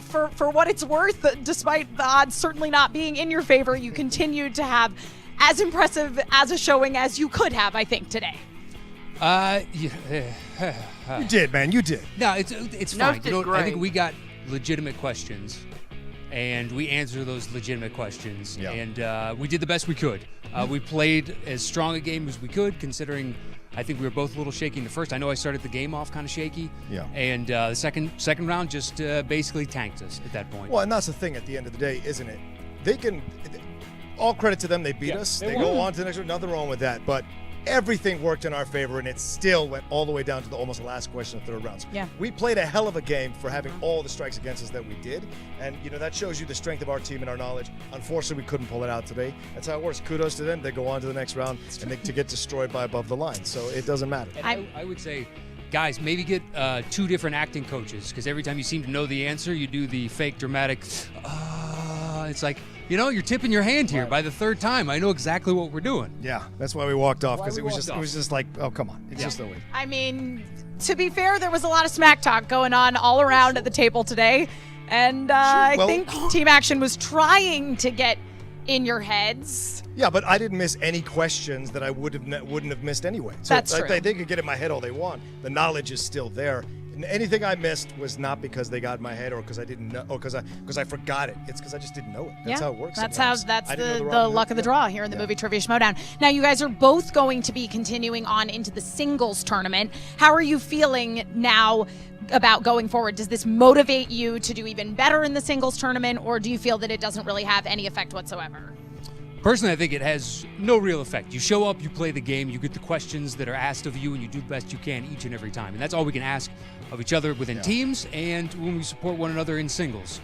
for what it's worth, despite the odds certainly not being in your favor, you continued to have as impressive as a showing as you could have, I think, today. You did, man. You did. No, it's No, fine. it's I think great. we got legitimate questions, and we answered those legitimate questions, Yeah. and we did the best we could. We played as strong a game as we could, considering I think we were both a little shaky in the first. I know I started the game off kind of shaky, Yeah. and the second round just basically tanked us at that point. Well, and that's the thing at the end of the day, isn't it? They can. All credit to them. They beat us. They go on to the next round. Nothing wrong with that. But everything worked in our favor, and it still went all the way down to the almost the last question of third rounds. Yeah. We played a hell of a game for having all the strikes against us that we did, and that shows you the strength of our team and our knowledge. Unfortunately, we couldn't pull it out today. That's how it works. Kudos to them. They go on to the next round and to get destroyed by above the line. So it doesn't matter. And I would say, guys, maybe get 2 different acting coaches, because every time you seem to know the answer, you do the fake dramatic. It's like, you're tipping your hand here. By the third time, I know exactly what we're doing. Yeah, that's why we walked off, because it was just like, oh, come on. It's just the way. I mean, to be fair, there was a lot of smack talk going on all around at the table today. And I think Team Action was trying to get in your heads. Yeah, but I didn't miss any questions that I wouldn't have missed anyway. So That's true. They could get in my head all they want. The knowledge is still there. And anything I missed was not because they got in my head or because I didn't know or because I forgot it. It's because I just didn't know it. That's how it works. That's sometimes. that's I didn't know the luck of the draw here in the Movie Trivia Schmoedown. Now, you guys are both going to be continuing on into the singles tournament. How are you feeling now about going forward? Does this motivate you to do even better in the singles tournament, or do you feel that it doesn't really have any effect whatsoever? Personally, I think it has no real effect. You show up, you play the game, you get the questions that are asked of you, and you do the best you can each and every time. And that's all we can ask of each other within teams and when we support one another in singles.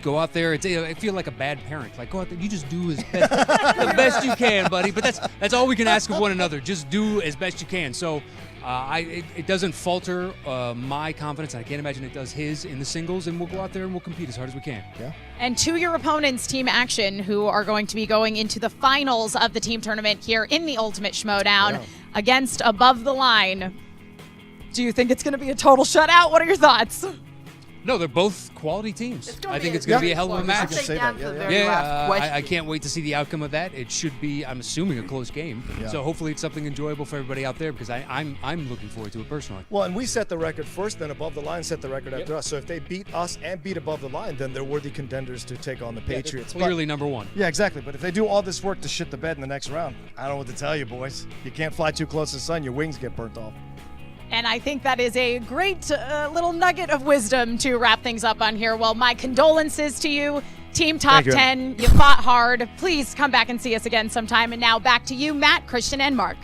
Go out there. I feel like a bad parent. Like, go out there. You just do as best, the best you can, buddy. But that's all we can ask of one another. Just do as best you can. So it doesn't falter my confidence. I can't imagine it does his in the singles. And we'll go out there and we'll compete as hard as we can. Yeah. And to your opponents, Team Action, who are going to be going into the finals of the team tournament here in the Ultimate Schmoedown against Above the Line. Do you think it's going to be a total shutout? What are your thoughts? No, they're both quality teams. I think it's going to be a hell of a match. I can't wait to see the outcome of that. It should be, I'm assuming, a close game. Yeah. So hopefully it's something enjoyable for everybody out there, because I'm looking forward to it personally. Well, and we set the record first, then Above the Line set the record after us. So if they beat us and beat Above the Line, then they're worthy contenders to take on the Patriots. Clearly number one. Yeah, exactly. But if they do all this work to shit the bed in the next round, I don't know what to tell you, boys. You can't fly too close to the sun. Your wings get burnt off. And I think that is a great little nugget of wisdom to wrap things up on here. Well, my condolences to you, Team Top 10. You fought hard. Please come back and see us again sometime. And now back to you, Matt, Christian, and Mark.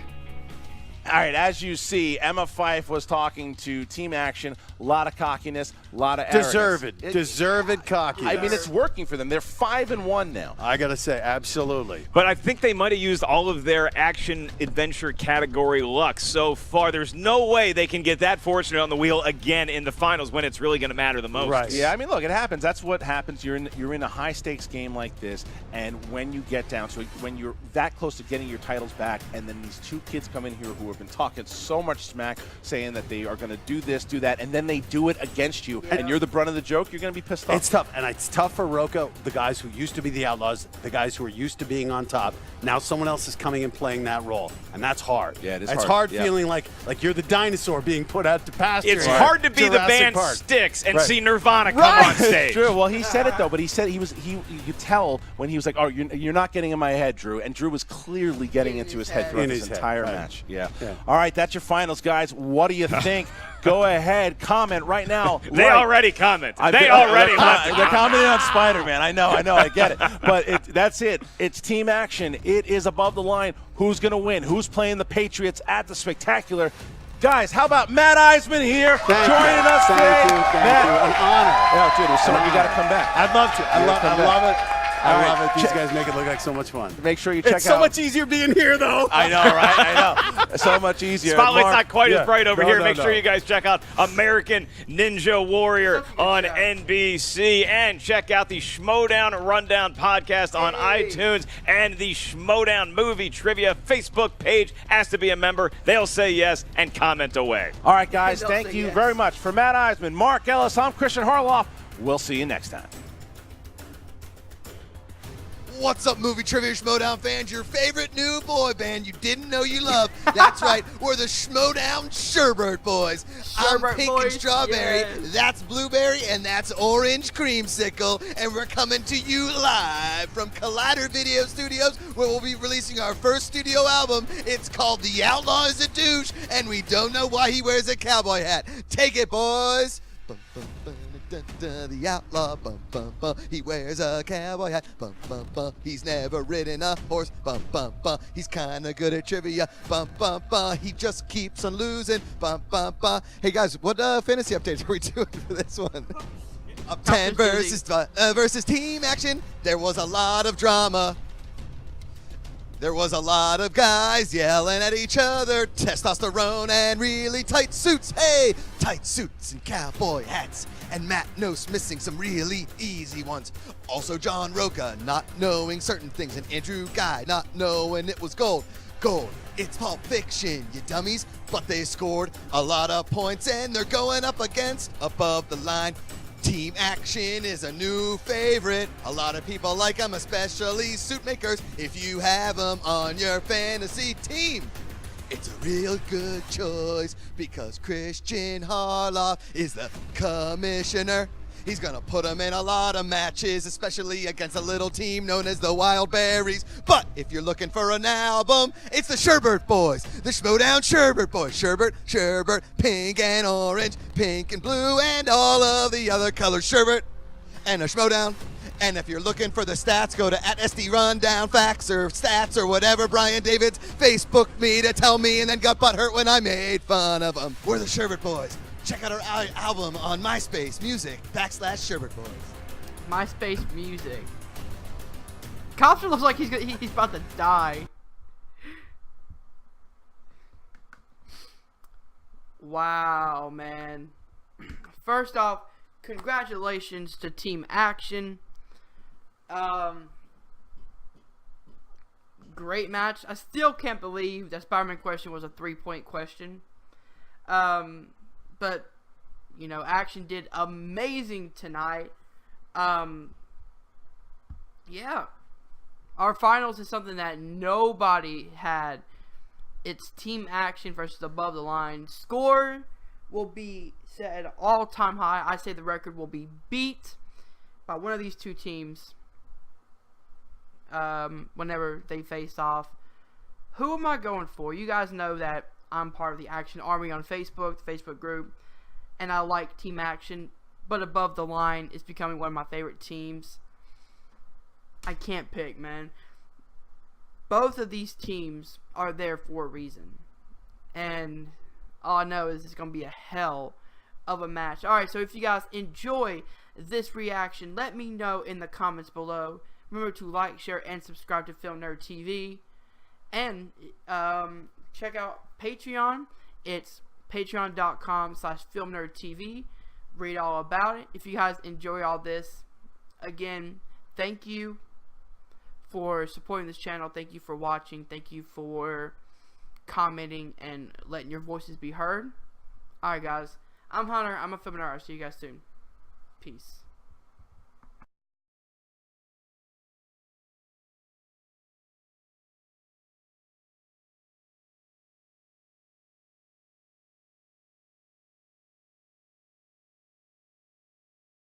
All right, as you see, Emma Fife was talking to Team Action. A lot of cockiness, a lot of arrogance. Deserved cockiness. I mean, it's working for them. They're 5-1 now. I got to say, absolutely. But I think they might have used all of their action-adventure category luck so far. There's no way they can get that fortunate on the wheel again in the finals when it's really going to matter the most. Right. Yeah, I mean, look, it happens. That's what happens. You're in a high-stakes game like this, and when you get down to it, when you're that close to getting your titles back, and then these two kids come in here who have been talking so much smack, saying that they are going to do this, do that, and then they do it against you, and you're the brunt of the joke, you're going to be pissed off. It's tough, and it's tough for Roca, the guys who used to be the Outlaws, the guys who are used to being on top. Now someone else is coming and playing that role, and that's hard. Yeah, it is It's hard. hard feeling like you're the dinosaur being put out to pasture. It's hard to be the band Park. Styx and see Nirvana come on stage. True. Well, he said it though, but he said you could tell when he was like, "Oh, you're not getting in my head, Drew," and Drew was clearly getting into his head throughout this entire match. Yeah. All right, that's your finals, guys. What do you think? Go ahead, comment right now. They already commented. They already left. They're commenting on Spider-Man. I know, I get it. But that's it. It's team action. It is above the line. Who's going to win? Who's playing the Patriots at the Spectacular? Guys, how about Matt Eisman here joining us today? Thank you. An honor. Yeah, dude, you got to come back. I'd love to. I love it. I love it. These guys make it look like so much fun. Make sure you check out. It's so much easier being here, though. I know, right? I know. So much easier. Spotlight's not quite as bright over here. Make sure you guys check out American Ninja Warrior on NBC and check out the Schmoedown Rundown podcast on iTunes and the Schmoedown Movie Trivia Facebook page. Ask to be a member. They'll say yes and comment away. All right, guys. Thank you very much. For Matt Eisman, Mark Ellis, I'm Christian Harloff. We'll see you next time. What's up, Movie Trivia Schmoedown fans? Your favorite new boy band you didn't know you loved. That's right, we're the Schmoedown Sherbert Boys. I'm pink and strawberry, that's blueberry, and that's orange creamsicle. And we're coming to you live from Collider Video Studios, where we'll be releasing our first studio album. It's called The Outlaw is a Douche, and we don't know why he wears a cowboy hat. Take it, boys. The outlaw, bum bum bum. He wears a cowboy hat, bum bum bum. He's never ridden a horse, bum bum bum. He's kinda good at trivia, bum bum bum. He just keeps on losing, bum bum bum. Hey guys, what fantasy updates are we doing for this one? Up 10 versus team action. There was a lot of drama. There was a lot of guys yelling at each other, testosterone and really tight suits. Hey, tight suits and cowboy hats. And Matt Nose missing some really easy ones. Also John Roca not knowing certain things, and Andrew Guy not knowing it was gold. Gold, it's Pulp Fiction, you dummies. But they scored a lot of points, and they're going up against Above the Line. Team action is a new favorite. A lot of people like them, especially suit makers. If you have them on your fantasy team, it's a real good choice because Christian Harloff is the commissioner. He's gonna put them in a lot of matches, especially against a little team known as the Wild Berries. But if you're looking for an album, it's the Sherbert Boys, the Schmoedown Sherbert Boys. Sherbert, pink and orange, pink and blue, and all of the other colors. Sherbert and a Schmoedown. And if you're looking for the stats, go to @SD Rundown, facts or stats or whatever. Brian Davids Facebooked me to tell me and then got butthurt when I made fun of him. We're the Sherbert Boys. Check out our album on MySpace Music /Sherbert Boys. MySpace Music. Copster looks like he's about to die. Wow, man. First off, congratulations to Team Action. Great match. I still can't believe that Spider-Man question was a 3-point question. But, you know, Action did amazing tonight. Yeah. Our finals is something that nobody had. It's Team Action versus Above the Line. Score will be set at an all-time high. I say the record will be beat by one of these two teams whenever they face off. Who am I going for? You guys know that I'm part of the Action Army on Facebook, the Facebook group, and I like Team Action, but Above the Line is becoming one of my favorite teams. I can't pick, man. Both of these teams are there for a reason, and all I know is it's going to be a hell of a match. Alright, so if you guys enjoy this reaction, let me know in the comments below. Remember to like, share, and subscribe to Film Nerd TV. And check out Patreon. It's patreon.com/filmnerdtv. Read all about it. If you guys enjoy all this, again, thank you for supporting this channel. Thank you for watching. Thank you for commenting and letting your voices be heard. Alright, guys. I'm Hunter. I'm a film nerd. I'll see you guys soon. Peace.